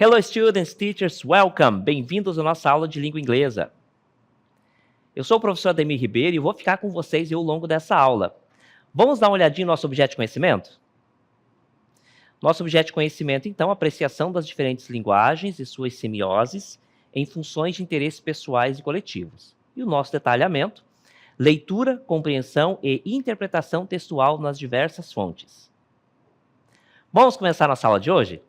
Hello students, teachers, welcome! Bem-vindos à nossa aula de língua inglesa. Eu sou o professor Ademir Ribeiro e vou ficar com vocês ao longo dessa aula. Vamos dar uma olhadinha no nosso objeto de conhecimento? Nosso objeto de conhecimento, então, apreciação das diferentes linguagens e suas semioses em funções de interesses pessoais e coletivos. E o nosso detalhamento, leitura, compreensão e interpretação textual nas diversas fontes. Vamos começar nossa aula de hoje?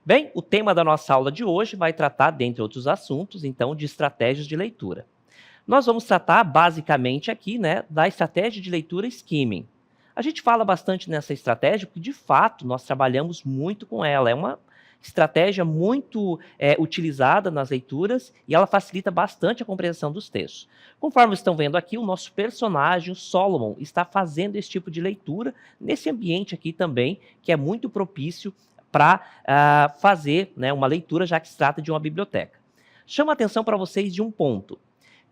Bem, o tema da nossa aula de hoje vai tratar, dentre outros assuntos, então, de estratégias de leitura. Nós vamos tratar, basicamente, aqui, da estratégia de leitura skimming. A gente fala bastante nessa estratégia porque, de fato, nós trabalhamos muito com ela. É uma estratégia muito utilizada nas leituras e ela facilita bastante a compreensão dos textos. Conforme estão vendo aqui, o nosso personagem, o Solomon, está fazendo esse tipo de leitura nesse ambiente aqui também, que é muito propício para fazer uma leitura, já que se trata de uma biblioteca. Chama a atenção para vocês de um ponto.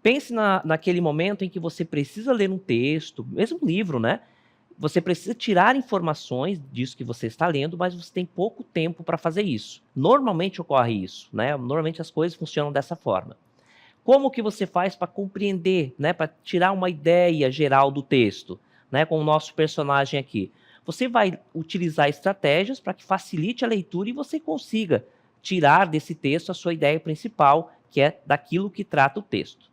Pense naquele momento em que você precisa ler um texto, mesmo um livro, Você precisa tirar informações disso que você está lendo, mas você tem pouco tempo para fazer isso. Normalmente ocorre isso, Normalmente as coisas funcionam dessa forma. Como que você faz para compreender, para tirar uma ideia geral do texto, com o nosso personagem aqui? Você vai utilizar estratégias para que facilite a leitura e você consiga tirar desse texto a sua ideia principal, que é daquilo que trata o texto.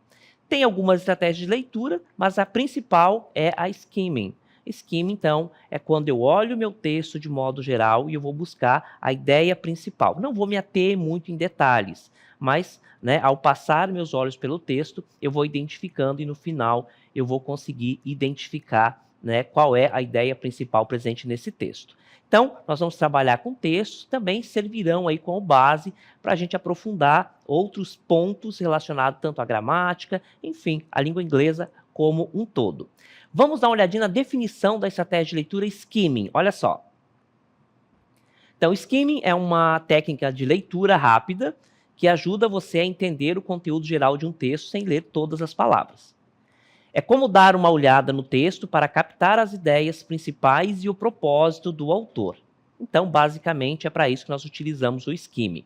Tem algumas estratégias de leitura, mas a principal é a skimming. Skimming, então, é quando eu olho o meu texto de modo geral e eu vou buscar a ideia principal. Não vou me ater muito em detalhes, mas ao passar meus olhos pelo texto, eu vou identificando e no final eu vou conseguir identificar qual é a ideia principal presente nesse texto. Então, nós vamos trabalhar com textos, também servirão aí como base para a gente aprofundar outros pontos relacionados tanto à gramática, enfim, à língua inglesa como um todo. Vamos dar uma olhadinha na definição da estratégia de leitura skimming. Olha só. Então, skimming é uma técnica de leitura rápida que ajuda você a entender o conteúdo geral de um texto sem ler todas as palavras. É como dar uma olhada no texto para captar as ideias principais e o propósito do autor. Então, basicamente, é para isso que nós utilizamos o skimming.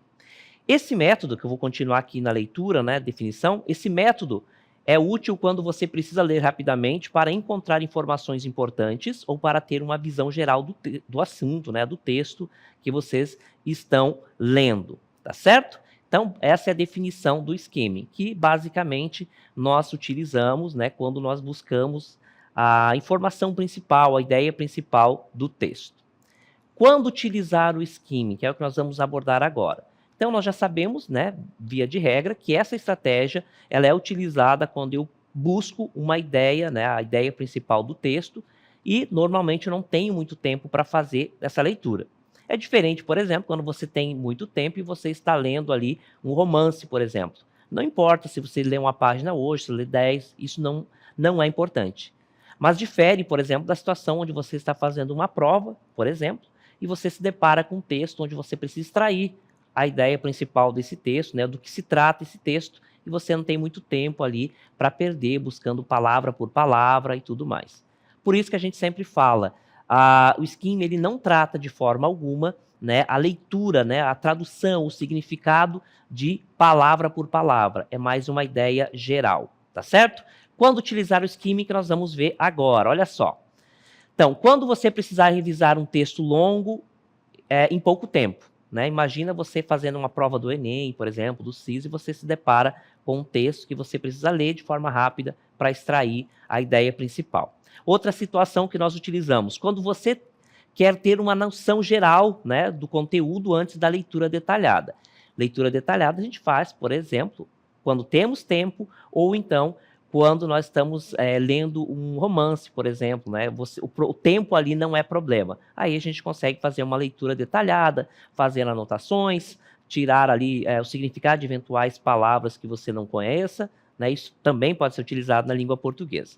Esse método, que eu vou continuar aqui na leitura, definição, esse método é útil quando você precisa ler rapidamente para encontrar informações importantes ou para ter uma visão geral do assunto, do texto que vocês estão lendo, tá certo? Então, essa é a definição do skimming, que basicamente nós utilizamos quando nós buscamos a informação principal, a ideia principal do texto. Quando utilizar o skimming, que é o que nós vamos abordar agora? Então, nós já sabemos, via de regra, que essa estratégia ela é utilizada quando eu busco uma ideia, a ideia principal do texto, e normalmente eu não tenho muito tempo para fazer essa leitura. É diferente, por exemplo, quando você tem muito tempo e você está lendo ali um romance, por exemplo. Não importa se você lê uma página hoje, se lê 10, isso não é importante. Mas difere, por exemplo, da situação onde você está fazendo uma prova, por exemplo, e você se depara com um texto onde você precisa extrair a ideia principal desse texto, do que se trata esse texto, e você não tem muito tempo ali para perder buscando palavra por palavra e tudo mais. Por isso que a gente sempre fala, o skimming ele não trata de forma alguma a leitura, a tradução, o significado de palavra por palavra. É mais uma ideia geral, tá certo? Quando utilizar o skimming que nós vamos ver agora, olha só. Então, quando você precisar revisar um texto longo em pouco tempo, Imagina você fazendo uma prova do Enem, por exemplo, do SIS, e você se depara com um texto que você precisa ler de forma rápida para extrair a ideia principal. Outra situação que nós utilizamos, quando você quer ter uma noção geral do conteúdo antes da leitura detalhada. Leitura detalhada a gente faz, por exemplo, quando temos tempo ou então quando nós estamos lendo um romance, por exemplo, o tempo ali não é problema. Aí a gente consegue fazer uma leitura detalhada, fazer anotações, tirar ali o significado de eventuais palavras que você não conheça, Isso também pode ser utilizado na língua portuguesa.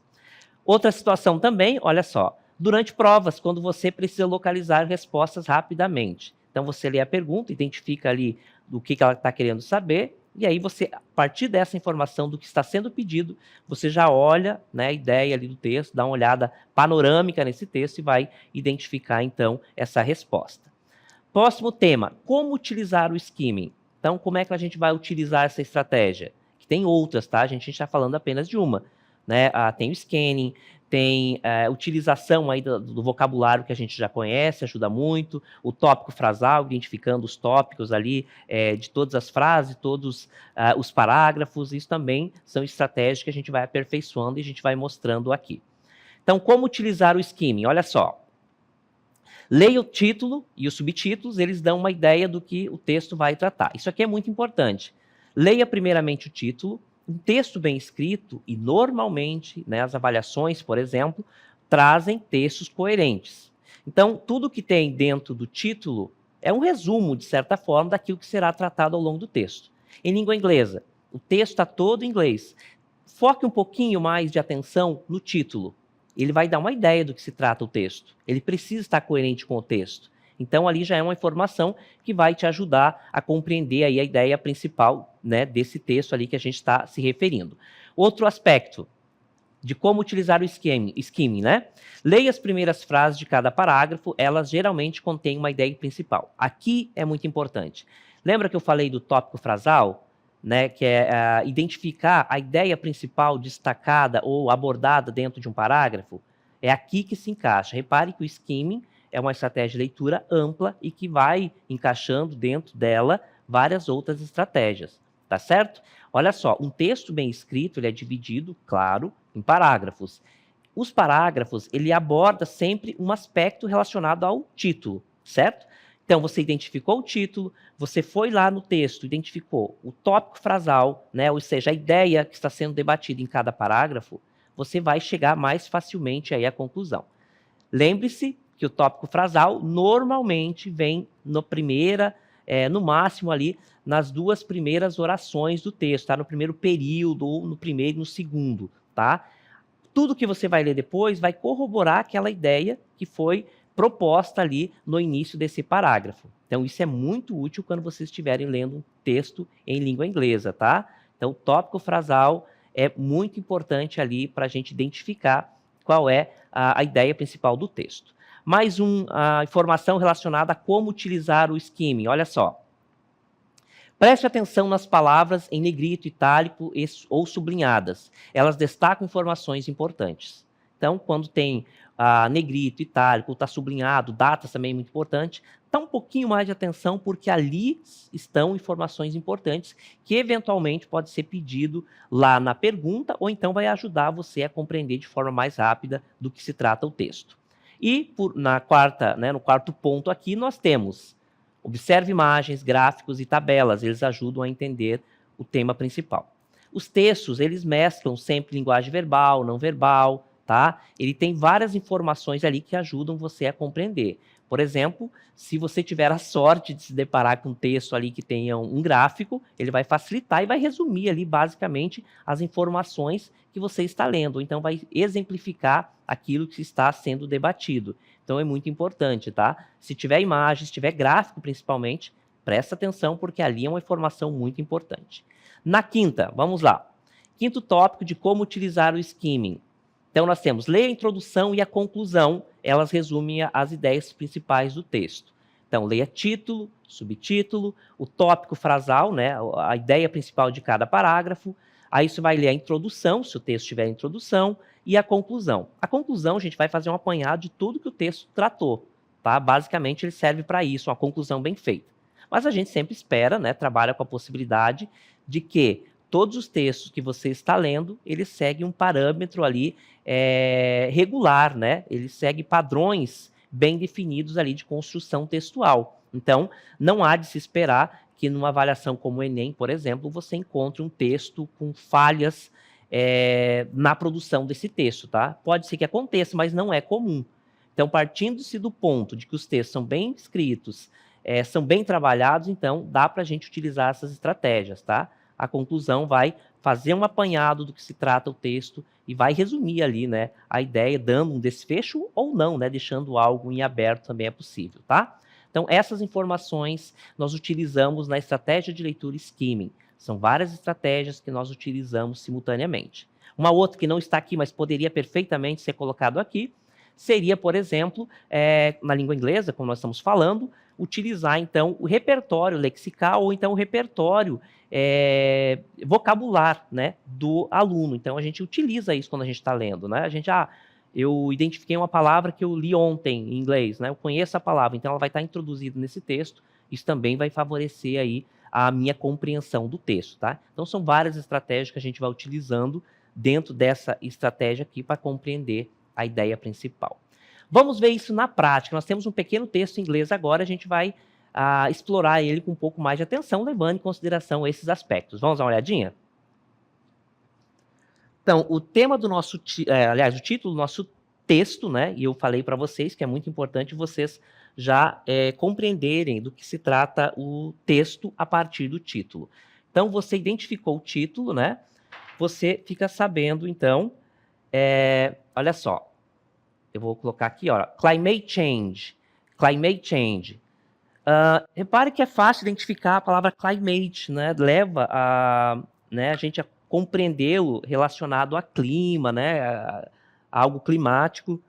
Outra situação também, olha só, durante provas, quando você precisa localizar respostas rapidamente. Então você lê a pergunta, identifica ali do que ela está querendo saber, E aí você, a partir dessa informação do que está sendo pedido, você já olha, né, a ideia ali do texto, dá uma olhada panorâmica nesse texto e vai identificar, então, essa resposta. Próximo tema, como utilizar o skimming? Então, como é que a gente vai utilizar essa estratégia? Que tem outras, tá? A gente está falando apenas de uma, né? Tem o scanning, tem utilização aí do vocabulário que a gente já conhece, ajuda muito, o tópico frasal, identificando os tópicos ali de todas as frases, todos os parágrafos, isso também são estratégias que a gente vai aperfeiçoando e a gente vai mostrando aqui. Então, como utilizar o skimming? Olha só. Leia o título e os subtítulos, eles dão uma ideia do que o texto vai tratar. Isso aqui é muito importante. Leia primeiramente o título, um texto bem escrito, e normalmente, né, as avaliações, por exemplo, trazem textos coerentes. Então, tudo que tem dentro do título é um resumo, de certa forma, daquilo que será tratado ao longo do texto. Em língua inglesa, o texto está todo em inglês. Foque um pouquinho mais de atenção no título. Ele vai dar uma ideia do que se trata o texto. Ele precisa estar coerente com o texto. Então, ali já é uma informação que vai te ajudar a compreender aí a ideia principal, né, desse texto ali que a gente está se referindo. Outro aspecto de como utilizar o skimming, né? Leia as primeiras frases de cada parágrafo, elas geralmente contêm uma ideia principal. Aqui é muito importante. Lembra que eu falei do tópico frasal? Né, que é identificar a ideia principal destacada ou abordada dentro de um parágrafo, é aqui que se encaixa. Repare que o skimming é uma estratégia de leitura ampla e que vai encaixando dentro dela várias outras estratégias, tá certo? Olha só, um texto bem escrito, ele é dividido, claro, em parágrafos. Os parágrafos, ele aborda sempre um aspecto relacionado ao título, certo? Então, você identificou o título, você foi lá no texto, identificou o tópico frasal, né, ou seja, a ideia que está sendo debatida em cada parágrafo, você vai chegar mais facilmente aí à conclusão. Lembre-se que o tópico frasal normalmente vem no máximo ali, nas duas primeiras orações do texto, tá? No primeiro período, ou no primeiro e no segundo, tá? Tudo que você vai ler depois vai corroborar aquela ideia que foi proposta ali no início desse parágrafo. Então, isso é muito útil quando vocês estiverem lendo um texto em língua inglesa, tá? Então, o tópico frasal é muito importante ali para a gente identificar qual é a ideia principal do texto. Mais uma informação relacionada a como utilizar o skimming. Olha só. Preste atenção nas palavras em negrito, itálico ou sublinhadas. Elas destacam informações importantes. Então, quando tem negrito, itálico, está sublinhado, datas também é muito importante, dá um pouquinho mais de atenção, porque ali estão informações importantes que eventualmente pode ser pedido lá na pergunta, ou então vai ajudar você a compreender de forma mais rápida do que se trata o texto. E no quarto ponto aqui nós temos: observe imagens, gráficos e tabelas, eles ajudam a entender o tema principal. Os textos, eles mesclam sempre linguagem verbal, não verbal, tá? Ele tem várias informações ali que ajudam você a compreender. Por exemplo, se você tiver a sorte de se deparar com um texto ali que tenha um gráfico, ele vai facilitar e vai resumir ali basicamente as informações que você está lendo. Então, vai exemplificar aquilo que está sendo debatido. Então, é muito importante, tá? Se tiver imagem, se tiver gráfico principalmente, presta atenção, porque ali é uma informação muito importante. Na quinta, vamos lá. Quinto tópico de como utilizar o skimming. Então, nós temos leia a introdução e a conclusão, elas resumem as ideias principais do texto. Então, leia título, subtítulo, o tópico frasal, né, a ideia principal de cada parágrafo. Aí você vai ler a introdução, se o texto tiver introdução, e a conclusão. A conclusão, a gente vai fazer um apanhado de tudo que o texto tratou, tá? Basicamente, ele serve para isso, uma conclusão bem feita. Mas a gente sempre espera, né, trabalha com a possibilidade de que todos os textos que você está lendo, eles seguem um parâmetro ali regular, né? Ele segue padrões bem definidos ali de construção textual. Então, não há de se esperar que numa avaliação como o Enem, por exemplo, você encontre um texto com falhas na produção desse texto, tá? Pode ser que aconteça, mas não é comum. Então, partindo-se do ponto de que os textos são bem escritos, são bem trabalhados, então dá para a gente utilizar essas estratégias, tá? A conclusão vai fazer um apanhado do que se trata o texto e vai resumir ali, né, a ideia, dando um desfecho ou não, né, deixando algo em aberto também é possível, tá? Então, essas informações nós utilizamos na estratégia de leitura skimming. São várias estratégias que nós utilizamos simultaneamente. Uma outra que não está aqui, mas poderia perfeitamente ser colocado aqui, seria, por exemplo, na língua inglesa, como nós estamos falando, utilizar, então, o repertório lexical ou, então, o repertório vocabular, né, do aluno. Então, a gente utiliza isso quando a gente está lendo, né? Eu identifiquei uma palavra que eu li ontem em inglês, né? Eu conheço a palavra, então ela vai estar introduzida nesse texto. Isso também vai favorecer aí a minha compreensão do texto, tá? Então, são várias estratégias que a gente vai utilizando dentro dessa estratégia aqui para compreender a ideia principal. Vamos ver isso na prática. Nós temos um pequeno texto em inglês agora, a gente vai explorar ele com um pouco mais de atenção, levando em consideração esses aspectos. Vamos dar uma olhadinha? Então, o tema do nosso, aliás, o título do nosso texto, né? E eu falei para vocês que é muito importante vocês já compreenderem do que se trata o texto a partir do título. Então, você identificou o título, né? Você fica sabendo, então, olha só, eu vou colocar aqui, ó, Climate Change. Climate Change. Repare que é fácil identificar a palavra climate, né? Leva a gente a compreendê-lo relacionado a clima, né? A algo climático.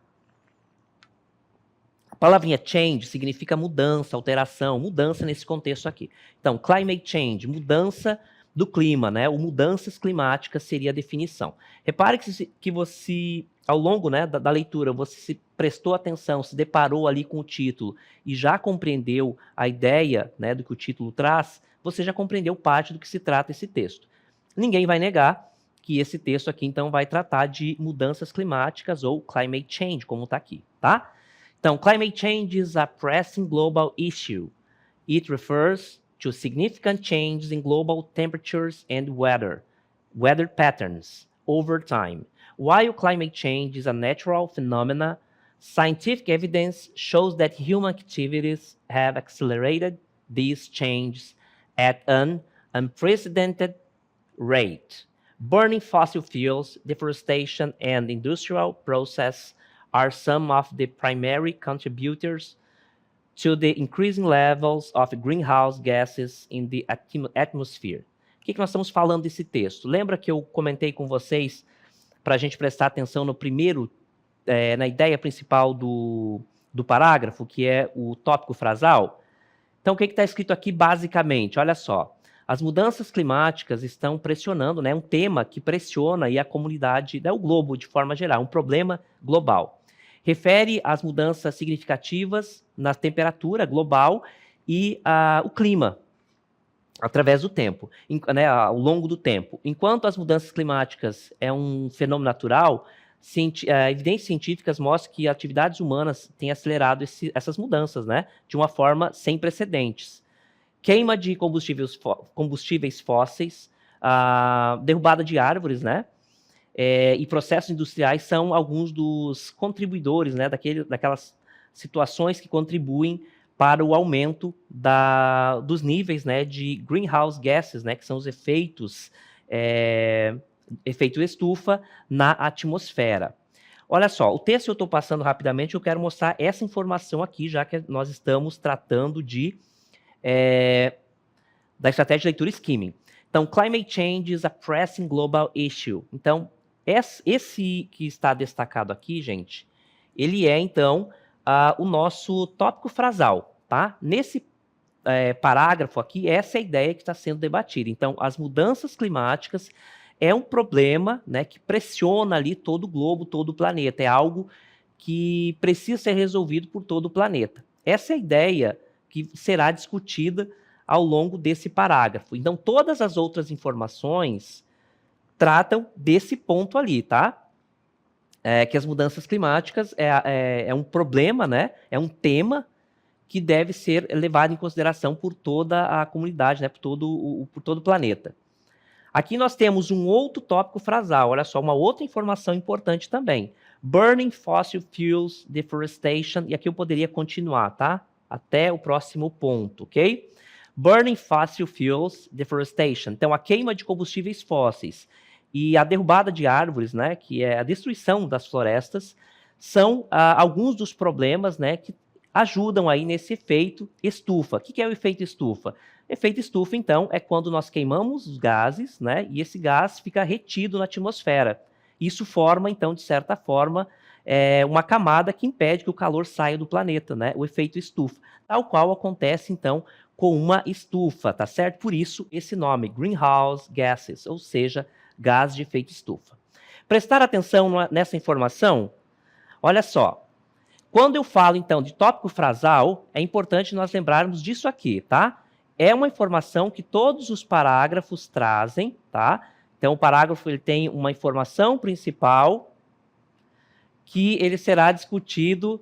A palavrinha change significa mudança, alteração, mudança nesse contexto aqui. Então, climate change, mudança do clima, né? Ou mudanças climáticas seria a definição. Repare que você, ao longo, né, da leitura, você se prestou atenção, se deparou ali com o título e já compreendeu a ideia, né, do que o título traz, você já compreendeu parte do que se trata esse texto. Ninguém vai negar que esse texto aqui, então, vai tratar de mudanças climáticas ou climate change, como está aqui, tá? Então, climate change is a pressing global issue. It refers to significant changes in global temperatures and weather patterns over time. While climate change is a natural phenomenon, scientific evidence shows that human activities have accelerated these changes at an unprecedented rate. Burning fossil fuels, deforestation, and industrial process are some of the primary contributors to the increasing levels of greenhouse gases in the atmosphere. O que nós estamos falando desse texto? Lembra que eu comentei com vocês para a gente prestar atenção no primeiro, na ideia principal do parágrafo, que é o tópico frasal? Então, o que está escrito aqui basicamente? Olha só, as mudanças climáticas estão pressionando, né, um tema que pressiona aí a comunidade, o globo de forma geral, um problema global. Refere às mudanças significativas na temperatura global e o clima, através do tempo, né, ao longo do tempo. Enquanto as mudanças climáticas é um fenômeno natural, evidências científicas mostram que atividades humanas têm acelerado essas mudanças, né, de uma forma sem precedentes. Queima de combustíveis fósseis, derrubada de árvores, né, e processos industriais são alguns dos contribuidores, né, daquelas situações que contribuem para o aumento dos níveis, né, de greenhouse gases, né, que são os efeitos efeito estufa na atmosfera. Olha só, o texto eu estou passando rapidamente, eu quero mostrar essa informação aqui, já que nós estamos tratando da estratégia de leitura skimming. Então, climate change is a pressing global issue. Então, esse que está destacado aqui, gente, ele é, então, o nosso tópico frasal, tá? Nesse parágrafo aqui, essa é a ideia que está sendo debatida. Então, as mudanças climáticas é um problema, né, que pressiona ali todo o globo, todo o planeta. É algo que precisa ser resolvido por todo o planeta. Essa é a ideia que será discutida ao longo desse parágrafo. Então, todas as outras informações tratam desse ponto ali, tá? Que as mudanças climáticas é um problema, né? É um tema que deve ser levado em consideração por toda a comunidade, né? Por todo o planeta. Aqui nós temos um outro tópico frasal, olha só, uma outra informação importante também. Burning fossil fuels, deforestation, e aqui eu poderia continuar, tá? Até o próximo ponto, ok? Burning fossil fuels, deforestation. Então, a queima de combustíveis fósseis e a derrubada de árvores, né, que é a destruição das florestas, são alguns dos problemas, né, que ajudam aí nesse efeito estufa. O que é o efeito estufa? Efeito estufa, então, é quando nós queimamos os gases, né, e esse gás fica retido na atmosfera. Isso forma, então, de certa forma, uma camada que impede que o calor saia do planeta, né, o efeito estufa, tal qual acontece, então, com uma estufa, tá certo? Por isso, esse nome, greenhouse gases, ou seja, gás de efeito estufa. Prestar atenção nessa informação, olha só, quando eu falo, então, de tópico frasal, é importante nós lembrarmos disso aqui, tá? É uma informação que todos os parágrafos trazem, tá? Então, o parágrafo ele tem uma informação principal que ele será discutido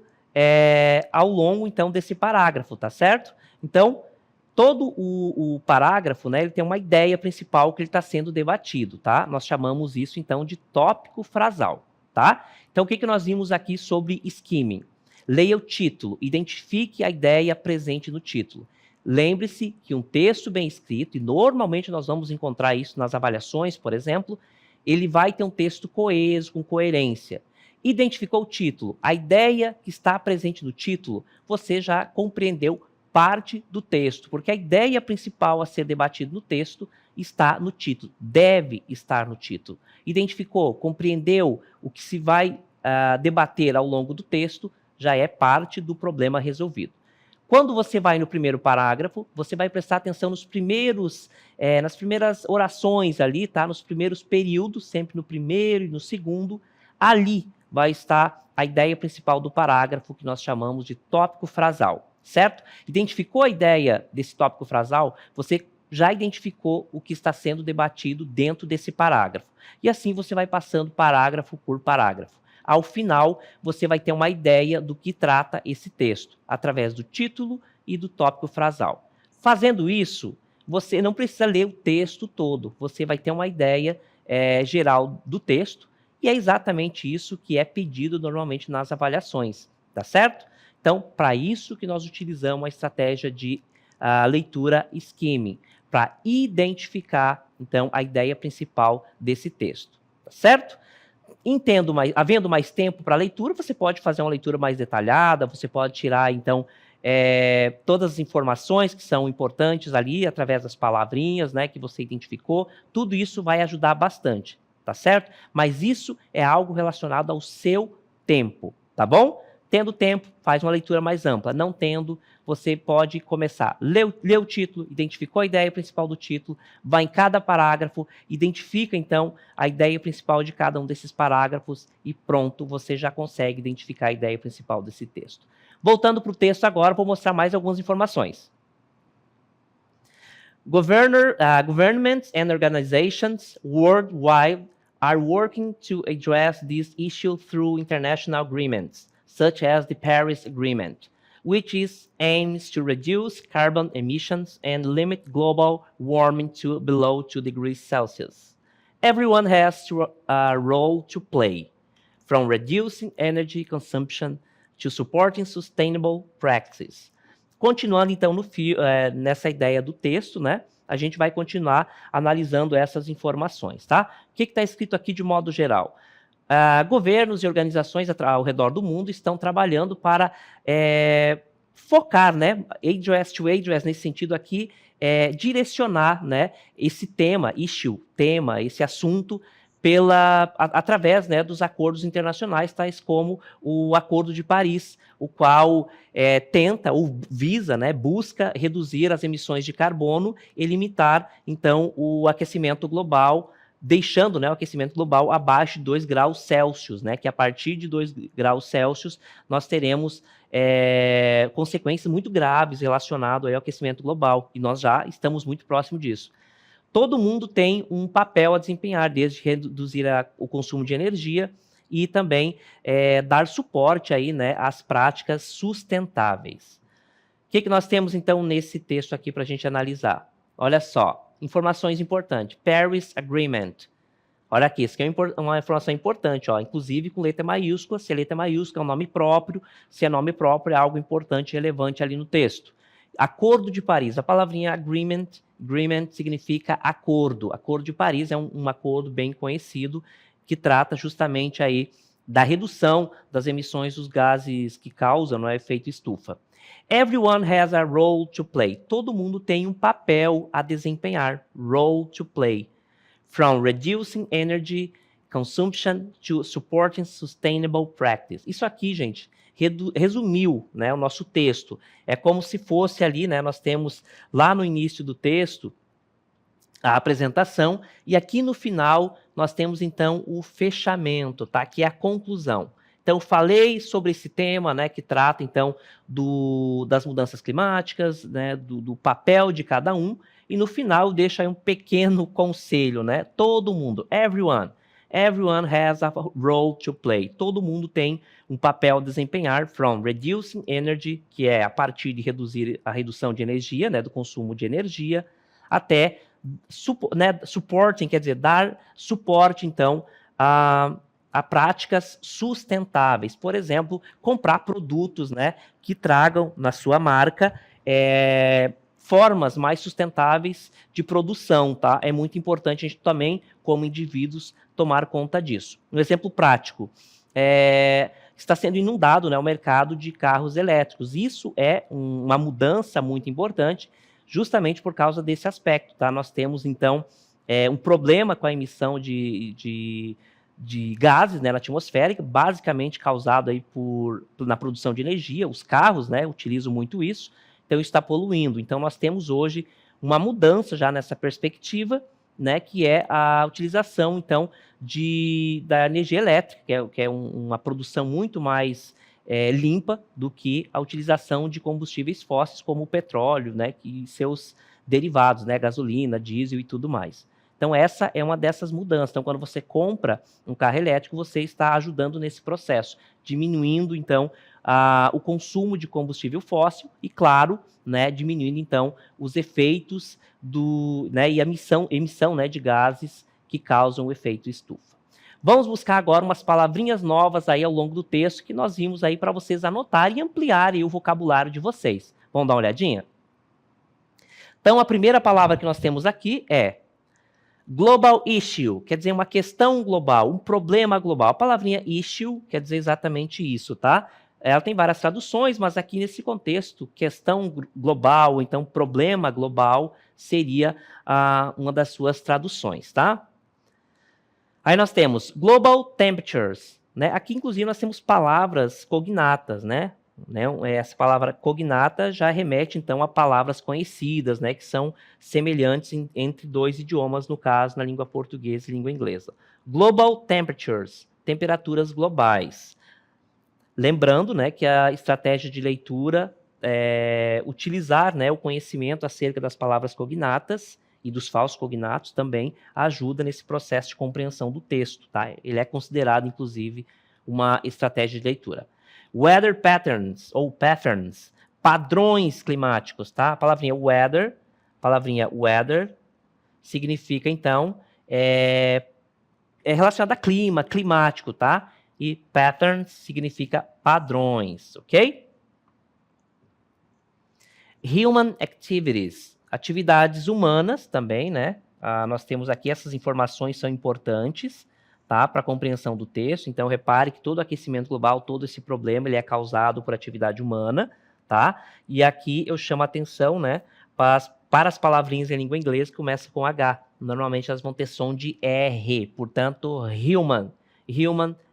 ao longo, então, desse parágrafo, tá certo? Então, todo o parágrafo, né, ele tem uma ideia principal que ele está sendo debatido, tá? Nós chamamos isso, então, de tópico frasal, tá? Então, o que nós vimos aqui sobre skimming? Leia o título, identifique a ideia presente no título. Lembre-se que um texto bem escrito, e normalmente nós vamos encontrar isso nas avaliações, por exemplo, ele vai ter um texto coeso, com coerência. Identificou o título, a ideia que está presente no título, você já compreendeu parte do texto, porque a ideia principal a ser debatida no texto está no título, deve estar no título. Identificou, compreendeu o que se vai debater ao longo do texto, já é parte do problema resolvido. Quando você vai no primeiro parágrafo, você vai prestar atenção nas primeiras orações ali, tá? Nos primeiros períodos, sempre no primeiro e no segundo. Ali vai estar a ideia principal do parágrafo, que nós chamamos de tópico frasal, certo? Identificou a ideia desse tópico frasal, você já identificou o que está sendo debatido dentro desse parágrafo. E assim você vai passando parágrafo por parágrafo. Ao final, você vai ter uma ideia do que trata esse texto, através do título e do tópico frasal. Fazendo isso, você não precisa ler o texto todo, você vai ter uma ideia geral do texto, e é exatamente isso que é pedido normalmente nas avaliações, tá certo? Então, para isso que nós utilizamos a estratégia de leitura skimming, para identificar, então, a ideia principal desse texto, tá certo? Havendo mais tempo para leitura, você pode fazer uma leitura mais detalhada, você pode tirar, então, todas as informações que são importantes ali, através das palavrinhas, né, que você identificou, tudo isso vai ajudar bastante, tá certo? Mas isso é algo relacionado ao seu tempo, tá bom? Tendo tempo, faz uma leitura mais ampla. Não tendo, você pode começar. Lê o título, identificou a ideia principal do título, vai em cada parágrafo, identifica, então, a ideia principal de cada um desses parágrafos e pronto, você já consegue identificar a ideia principal desse texto. Voltando para o texto agora, vou mostrar mais algumas informações. Governments and organizations worldwide are working to address this issue through international agreements, such as the Paris Agreement, which aims to reduce carbon emissions and limit global warming to below 2 degrees Celsius. Everyone has a role to play, from reducing energy consumption to supporting sustainable practices. Continuando, então, nessa ideia do texto, né? A gente vai continuar analisando essas informações, tá? O que está escrito aqui de modo geral? Governos e organizações ao redor do mundo estão trabalhando para focar, né, address to address, nesse sentido aqui, direcionar, né, esse esse assunto, através, né, dos acordos internacionais, tais como o Acordo de Paris, o qual tenta ou visa, né, busca reduzir as emissões de carbono e limitar, então, o aquecimento global, deixando, né, o aquecimento global abaixo de 2 graus Celsius, né, que a partir de 2 graus Celsius nós teremos consequências muito graves relacionadas ao aquecimento global, e nós já estamos muito próximo disso. Todo mundo tem um papel a desempenhar, desde reduzir o consumo de energia e também dar suporte aí, né, às práticas sustentáveis. O que nós temos, então, nesse texto aqui para a gente analisar? Olha só. Informações importantes. Paris Agreement. Olha aqui, isso aqui é uma informação importante, ó, inclusive com letra maiúscula. Se a letra maiúscula é um nome próprio, se é nome próprio é algo importante e relevante ali no texto. Acordo de Paris. A palavrinha agreement significa acordo. Acordo de Paris é um acordo bem conhecido que trata justamente aí da redução das emissões dos gases que causam, não é, efeito estufa. Everyone has a role to play. Todo mundo tem um papel a desempenhar. Role to play. From reducing energy consumption to supporting sustainable practice. Isso aqui, gente, resumiu, né, o nosso texto. É como se fosse ali, né, nós temos lá no início do texto a apresentação, e aqui no final nós temos então o fechamento, tá? Que é a conclusão. Então, falei sobre esse tema, né, que trata então das mudanças climáticas, né, do papel de cada um, e no final deixa aí um pequeno conselho, né? Todo mundo, everyone has a role to play. Todo mundo tem um papel a desempenhar, from reducing energy, que é a partir de reduzir a redução de energia, né, do consumo de energia, até supporting, quer dizer, dar suporte, então, a práticas sustentáveis. Por exemplo, comprar produtos, né, que tragam na sua marca formas mais sustentáveis de produção, tá? É muito importante a gente também, como indivíduos, tomar conta disso. Um exemplo prático, está sendo inundado, né, o mercado de carros elétricos. Isso é uma mudança muito importante, justamente por causa desse aspecto, tá? Nós temos, então, um problema com a emissão de gases, né, na atmosfera, basicamente causado aí na produção de energia. Os carros, né, utilizam muito isso, então está poluindo. Então, nós temos hoje uma mudança já nessa perspectiva, né, que é a utilização, então, da energia elétrica, que é uma produção muito mais limpa do que a utilização de combustíveis fósseis, como o petróleo, né, e seus derivados, né, gasolina, diesel e tudo mais. Então, essa é uma dessas mudanças. Então, quando você compra um carro elétrico, você está ajudando nesse processo, diminuindo, então, o consumo de combustível fóssil e, claro, né, diminuindo, então, os efeitos e a emissão, né, de gases que causam o efeito estufa. Vamos buscar agora umas palavrinhas novas aí ao longo do texto que nós vimos aí para vocês anotarem e ampliarem o vocabulário de vocês. Vamos dar uma olhadinha? Então, a primeira palavra que nós temos aqui é global issue, quer dizer uma questão global, um problema global. A palavrinha issue quer dizer exatamente isso, tá? Ela tem várias traduções, mas aqui nesse contexto, questão global, então problema global, seria uma das suas traduções, tá? Aí nós temos global temperatures, né? Aqui, inclusive, nós temos palavras cognatas, né? Essa palavra cognata já remete, então, a palavras conhecidas, né? Que são semelhantes entre dois idiomas, no caso, na língua portuguesa e língua inglesa. Global temperatures, temperaturas globais. Lembrando, né, que a estratégia de leitura é utilizar, né, o conhecimento acerca das palavras cognatas e dos falsos cognatos também ajuda nesse processo de compreensão do texto, tá? Ele é considerado, inclusive, uma estratégia de leitura. Weather patterns, ou patterns, padrões climáticos, tá? A palavrinha weather, significa, então, é relacionado a clima, climático, tá? E patterns significa padrões, ok? Human activities, atividades humanas também, né? Nós temos aqui, essas informações são importantes, tá? Para a compreensão do texto. Então, repare que todo aquecimento global, todo esse problema, ele é causado por atividade humana, tá? E aqui eu chamo a atenção, né, para as palavrinhas em língua inglesa que começam com H. Normalmente elas vão ter som de R, portanto, human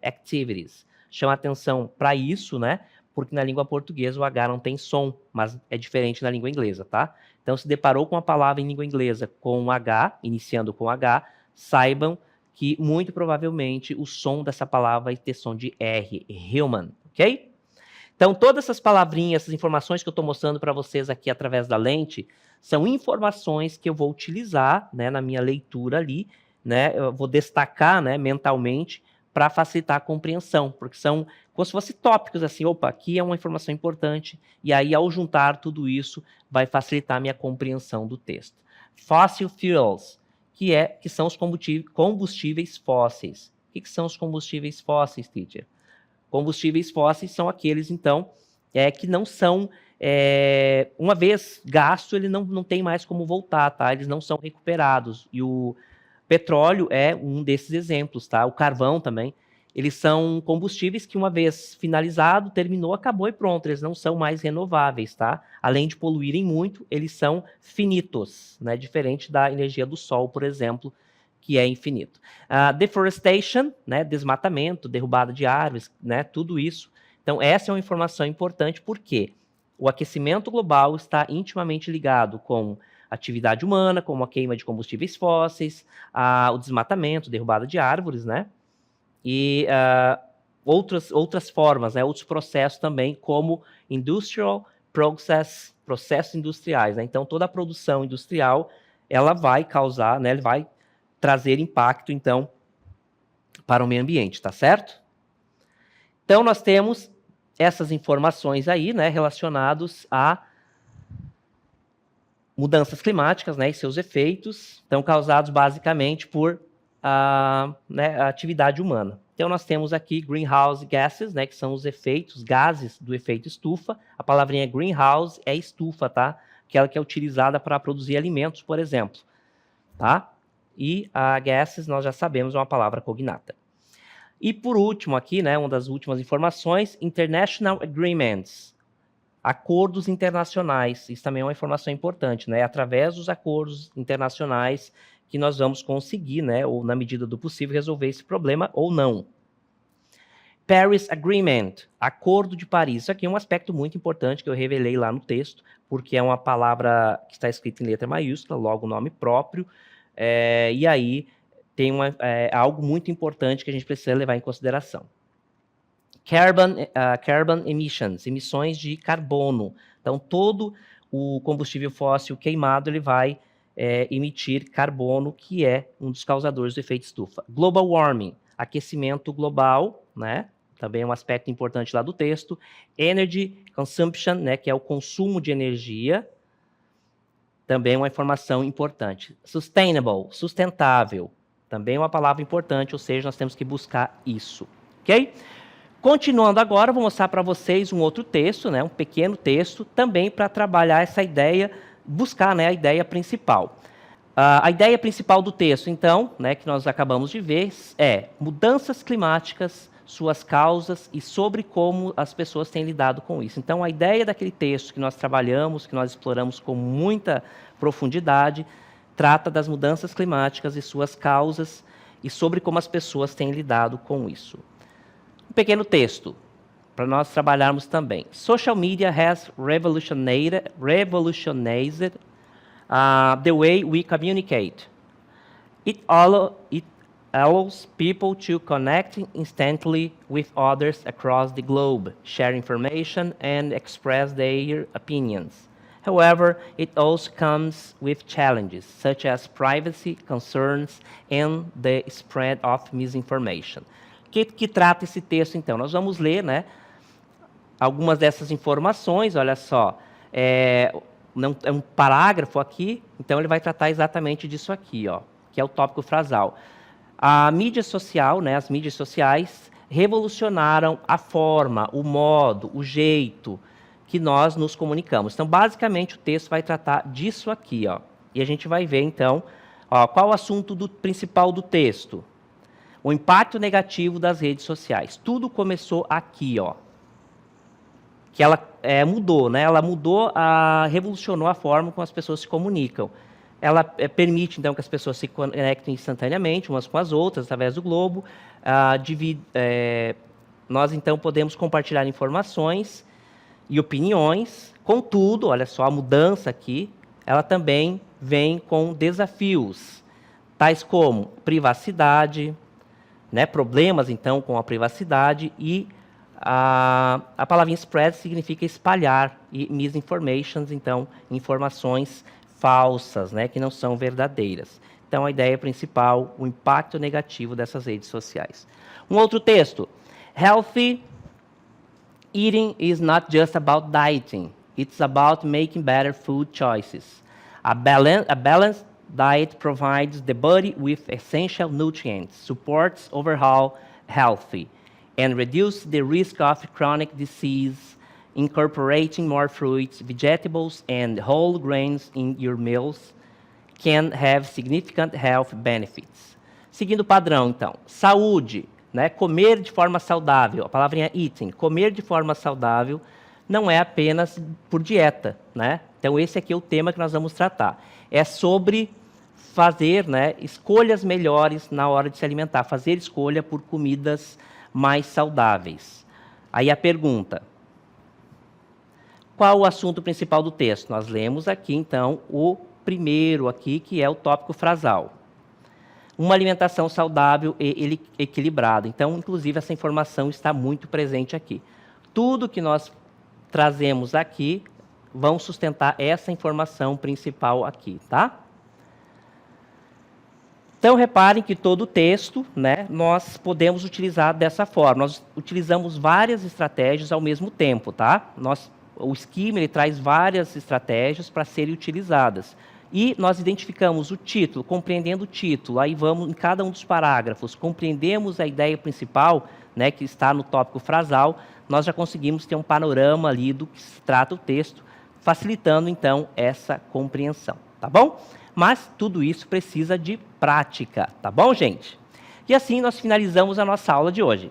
activities. Chama atenção para isso, né? Porque na língua portuguesa o H não tem som, mas é diferente na língua inglesa, tá? Então, se deparou com uma palavra em língua inglesa com um H, iniciando com H, saibam que muito provavelmente o som dessa palavra vai ter som de R, human, ok? Então, todas essas palavrinhas, essas informações que eu estou mostrando para vocês aqui através da lente, são informações que eu vou utilizar, né, na minha leitura ali, né? Eu vou destacar, né, mentalmente, para facilitar a compreensão, porque são como se fossem tópicos, assim, opa, aqui é uma informação importante, e aí, ao juntar tudo isso, vai facilitar a minha compreensão do texto. Fossil fuels, que são os combustíveis fósseis. O que são os combustíveis fósseis, teacher? Combustíveis fósseis são aqueles, então, que não são, uma vez gasto, ele não tem mais como voltar, tá? Eles não são recuperados, e o petróleo é um desses exemplos, tá? O carvão também. Eles são combustíveis que, uma vez finalizado, terminou, acabou e pronto. Eles não são mais renováveis, tá? Além de poluírem muito, eles são finitos, né? Diferente da energia do sol, por exemplo, que é infinito. Deforestation, né? Desmatamento, derrubada de árvores, né? Tudo isso. Então, essa é uma informação importante porque o aquecimento global está intimamente ligado com atividade humana, como a queima de combustíveis fósseis, o desmatamento, derrubada de árvores, né? E outras formas, né? Outros processos também, como industrial processos industriais, né? Então, toda a produção industrial, ela vai causar, né? Ela vai trazer impacto, então, para o meio ambiente, tá certo? Então, nós temos essas informações aí, né? Relacionados a mudanças climáticas, né, e seus efeitos estão causados basicamente por né, a atividade humana. Então, nós temos aqui greenhouse gases, né, que são os efeitos, gases do efeito estufa. A palavrinha greenhouse é estufa, tá? Aquela que é utilizada para produzir alimentos, por exemplo, tá? E a gases, nós já sabemos, é uma palavra cognata. E por último aqui, né, uma das últimas informações, international agreements. Acordos internacionais, isso também é uma informação importante, né? É através dos acordos internacionais que nós vamos conseguir, né, ou na medida do possível, resolver esse problema ou não. Paris Agreement, Acordo de Paris. Isso aqui é um aspecto muito importante que eu revelei lá no texto, porque é uma palavra que está escrita em letra maiúscula, logo o nome próprio, e aí tem algo muito importante que a gente precisa levar em consideração. Carbon emissions, emissões de carbono. Então, todo o combustível fóssil queimado, ele vai emitir carbono, que é um dos causadores do efeito estufa. Global warming, aquecimento global, né? Também é um aspecto importante lá do texto. Energy consumption, né? Que é o consumo de energia. Também é uma informação importante. Sustainable, sustentável. Também é uma palavra importante, ou seja, nós temos que buscar isso. Ok? Continuando agora, vou mostrar para vocês um outro texto, né, um pequeno texto, também para trabalhar essa ideia, buscar, né, a ideia principal. A ideia principal do texto, então, né, que nós acabamos de ver, é mudanças climáticas, suas causas e sobre como as pessoas têm lidado com isso. Então, a ideia daquele texto que nós trabalhamos, que nós exploramos com muita profundidade, trata das mudanças climáticas e suas causas e sobre como as pessoas têm lidado com isso. Um pequeno texto, para nós trabalharmos também. Social media has revolutionized the way we communicate. It allows people to connect instantly with others across the globe, share information, and express their opinions. However, it also comes with challenges, such as privacy concerns and the spread of misinformation. Que trata esse texto, então? Nós vamos ler, né, algumas dessas informações, olha só, é um parágrafo aqui, então ele vai tratar exatamente disso aqui, ó, que é o tópico frasal. A mídia social, né, as mídias sociais, revolucionaram a forma, o modo, o jeito que nós nos comunicamos. Então, basicamente, o texto vai tratar disso aqui, ó, e a gente vai ver, então, ó, qual o assunto principal do texto. O impacto negativo das redes sociais. Tudo começou aqui, ó. Que ela mudou, né? Ela revolucionou a forma como as pessoas se comunicam. Ela permite, então, que as pessoas se conectem instantaneamente umas com as outras, através do globo. Nós, então, podemos compartilhar informações e opiniões. Contudo, olha só, a mudança aqui, ela também vem com desafios, tais como privacidade, né, problemas, então, com a privacidade, e a palavrinha spread significa espalhar, e misinformations, então, informações falsas, né, que não são verdadeiras. Então, a ideia principal, o impacto negativo dessas redes sociais. Um outro texto. Healthy eating is not just about dieting. It's about making better food choices. A balanced diet provides the body with essential nutrients, supports overall healthy, and reduces the risk of chronic disease. Incorporating more fruits, vegetables, and whole grains in your meals can have significant health benefits. Seguindo o padrão, então, saúde, né? Comer de forma saudável, a palavrinha eating, comer de forma saudável não é apenas por dieta, né? Então esse aqui é o tema que nós vamos tratar. É sobre fazer, né, escolhas melhores na hora de se alimentar, fazer escolha por comidas mais saudáveis. Aí a pergunta: qual o assunto principal do texto? Nós lemos aqui, então, o primeiro aqui, que é o tópico frasal. Uma alimentação saudável e equilibrada. Então, inclusive, essa informação está muito presente aqui. Tudo que nós trazemos aqui vão sustentar essa informação principal aqui, tá? Então, reparem que todo o texto, né, nós podemos utilizar dessa forma. Nós utilizamos várias estratégias ao mesmo tempo, tá? O Schema, ele traz várias estratégias para serem utilizadas. E nós identificamos o título, compreendendo o título. Aí vamos em cada um dos parágrafos, compreendemos a ideia principal, né, que está no tópico frasal. Nós já conseguimos ter um panorama ali do que se trata o texto, facilitando, então, essa compreensão, tá bom? Mas tudo isso precisa de prática, tá bom, gente? E assim nós finalizamos a nossa aula de hoje.